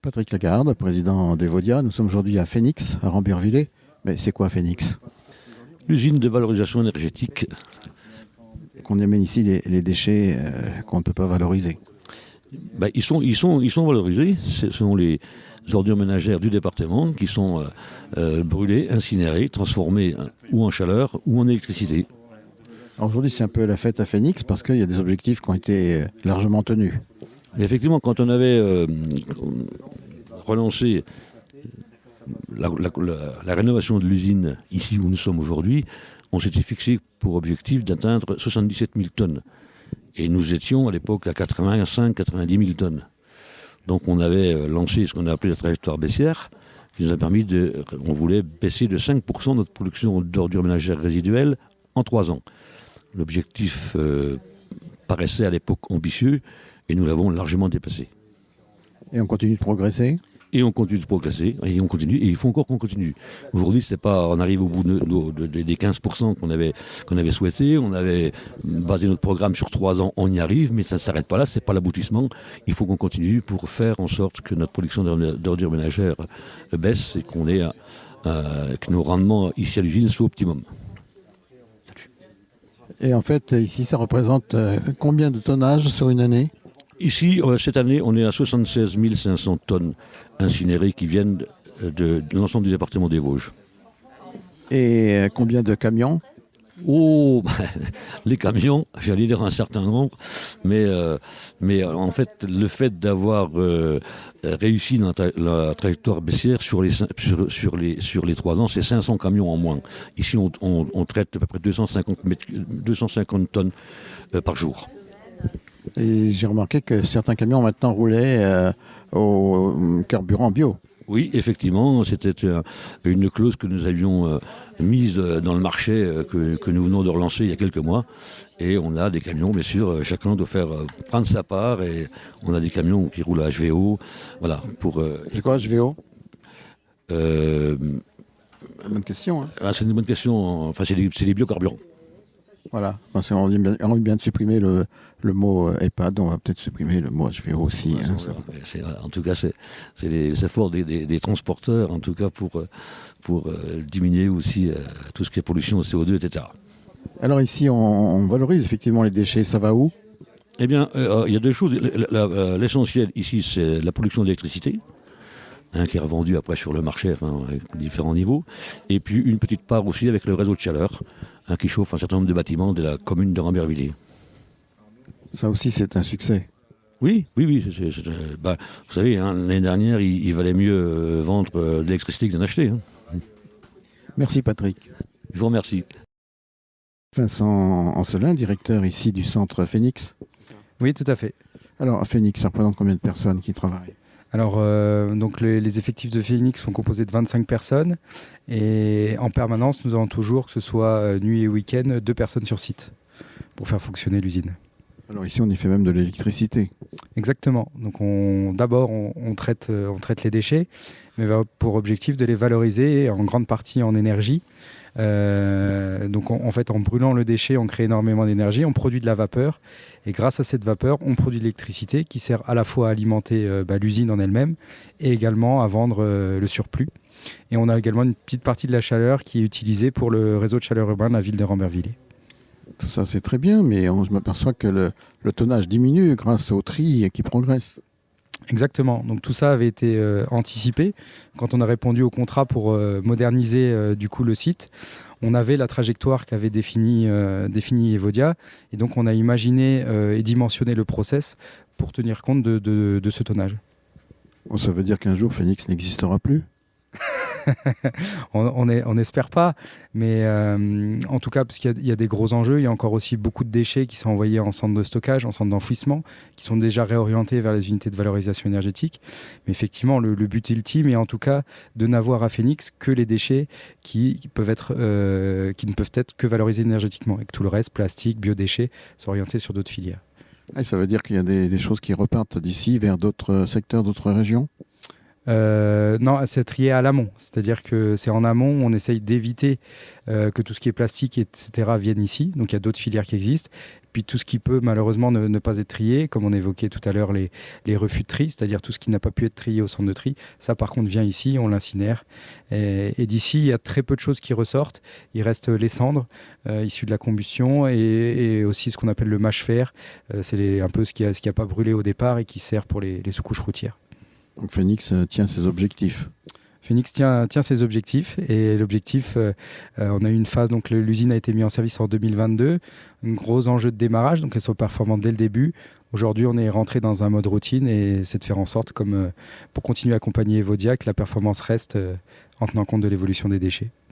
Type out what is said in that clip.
Patrick Lagarde, président d'Evodia. Nous sommes aujourd'hui à Phénix, à Rambervillers. Mais c'est quoi Phénix? L'usine de valorisation énergétique. Qu'on amène ici les déchets qu'on ne peut pas valoriser. Ils sont valorisés. Ce sont les ordures ménagères du département qui sont brûlées, incinérées, transformées ou en chaleur ou en électricité. Alors aujourd'hui, c'est un peu la fête à Phénix parce qu'il y a des objectifs qui ont été largement tenus. Et effectivement, quand on avait relancé la rénovation de l'usine ici où nous sommes aujourd'hui, on s'était fixé pour objectif d'atteindre 77 000 tonnes. Et nous étions à l'époque à 85-90 000 tonnes. Donc on avait lancé ce qu'on a appelé la trajectoire baissière, qui nous a permis on voulait baisser de 5% notre production d'ordures ménagères résiduelles en 3 ans. L'objectif paraissait à l'époque ambitieux et nous l'avons largement dépassé. Et on continue de progresser ? Et on continue de progresser, et on continue, et il faut encore qu'on continue. Aujourd'hui, on arrive au bout des 15% qu'on avait souhaité. On avait basé notre programme sur 3 ans, on y arrive, mais ça ne s'arrête pas là, c'est pas l'aboutissement. Il faut qu'on continue pour faire en sorte que notre production d'ordures ménagères baisse et que nos rendements ici à l'usine soient optimum. Et en fait, ici, ça représente combien de tonnage sur une année ? Ici, cette année, on est à 76 500 tonnes incinérées qui viennent de l'ensemble du département des Vosges. Et combien de camions ? Les camions, j'allais dire un certain nombre, mais en fait, le fait d'avoir réussi dans la trajectoire baissière sur les 3 ans, c'est 500 camions en moins. Ici, on traite à peu près 250 tonnes par jour. Et j'ai remarqué que certains camions maintenant roulaient au carburant bio. Oui, effectivement, c'était une clause que nous avions mise dans le marché que nous venons de relancer il y a quelques mois. Et on a des camions, bien sûr, chacun doit prendre sa part. Et on a des camions qui roulent à HVO. Voilà, C'est quoi HVO ? Bonne question. Hein. C'est une bonne question. Enfin, c'est des biocarburants. Voilà, on dit bien de supprimer le mot EHPAD, on va peut-être supprimer le mot HVO aussi. Hein, en tout cas, c'est les efforts des transporteurs, en tout cas pour diminuer aussi tout ce qui est pollution, CO2, etc. Alors ici, on valorise effectivement les déchets, ça va où ? Eh bien, il y a 2 choses. L'essentiel ici, c'est la production d'électricité, qui est revendue après sur le marché, avec différents niveaux. Et puis une petite part aussi avec le réseau de chaleur, qui chauffe un certain nombre de bâtiments de la commune de Rambervillers. Ça aussi, c'est un succès. Oui. Vous savez, l'année dernière, il valait mieux vendre de l'électricité que d'en acheter. Hein. Merci Patrick. Je vous remercie. Vincent Ancelin, directeur ici du centre Phénix. Oui, tout à fait. Alors, à Phénix, ça représente combien de personnes qui travaillent ? Alors, donc les effectifs de Phénix sont composés de 25 personnes et en permanence, nous avons toujours, que ce soit nuit et week-end, 2 personnes sur site pour faire fonctionner l'usine. Alors ici, on y fait même de l'électricité. Exactement. Donc, d'abord, on traite les déchets, mais pour objectif de les valoriser en grande partie en énergie. Donc en fait, en brûlant le déchet, on crée énormément d'énergie, on produit de la vapeur, et grâce à cette vapeur, on produit de l'électricité qui sert à la fois à alimenter l'usine en elle-même et également à vendre le surplus. Et on a également une petite partie de la chaleur qui est utilisée pour le réseau de chaleur urbain de la ville de Rambervillers. Tout ça, c'est très bien, mais je m'aperçois que le tonnage diminue grâce au tri qui progresse. Exactement. Donc tout ça avait été anticipé. Quand on a répondu au contrat pour moderniser du coup le site, on avait la trajectoire qu'avait définie Evodia. Et donc on a imaginé et dimensionné le process pour tenir compte de ce tonnage. Bon, ça veut dire qu'un jour, Phénix n'existera plus ? on n'espère pas, mais en tout cas, parce qu'il y a des gros enjeux, il y a encore aussi beaucoup de déchets qui sont envoyés en centre de stockage, en centre d'enfouissement, qui sont déjà réorientés vers les unités de valorisation énergétique. Mais effectivement, le but ultime est en tout cas de n'avoir à Phénix que les déchets qui ne peuvent être que valorisés énergétiquement, et que tout le reste, plastique, biodéchets, sont orientés sur d'autres filières. Et ça veut dire qu'il y a des choses qui repartent d'ici vers d'autres secteurs, d'autres régions ? Non, c'est trié à l'amont. C'est-à-dire que c'est en amont, on essaye d'éviter que tout ce qui est plastique, etc., vienne ici. Donc il y a d'autres filières qui existent. Puis tout ce qui peut malheureusement ne pas être trié, comme on évoquait tout à l'heure les refus de tri, c'est-à-dire tout ce qui n'a pas pu être trié au centre de tri, ça par contre vient ici, on l'incinère. Et d'ici, il y a très peu de choses qui ressortent. Il reste les cendres issues de la combustion et aussi ce qu'on appelle le mâche-fer. C'est un peu ce qui a pas brûlé au départ et qui sert pour les sous-couches routières. Donc Phoenix tient ses objectifs. Phoenix tient ses objectifs et l'objectif, on a eu une phase, donc l'usine a été mise en service en 2022, un gros enjeu de démarrage, donc elles sont performantes dès le début. Aujourd'hui, on est rentré dans un mode routine et c'est de faire en sorte, pour continuer à accompagner Evodia, que la performance reste en tenant compte de l'évolution des déchets.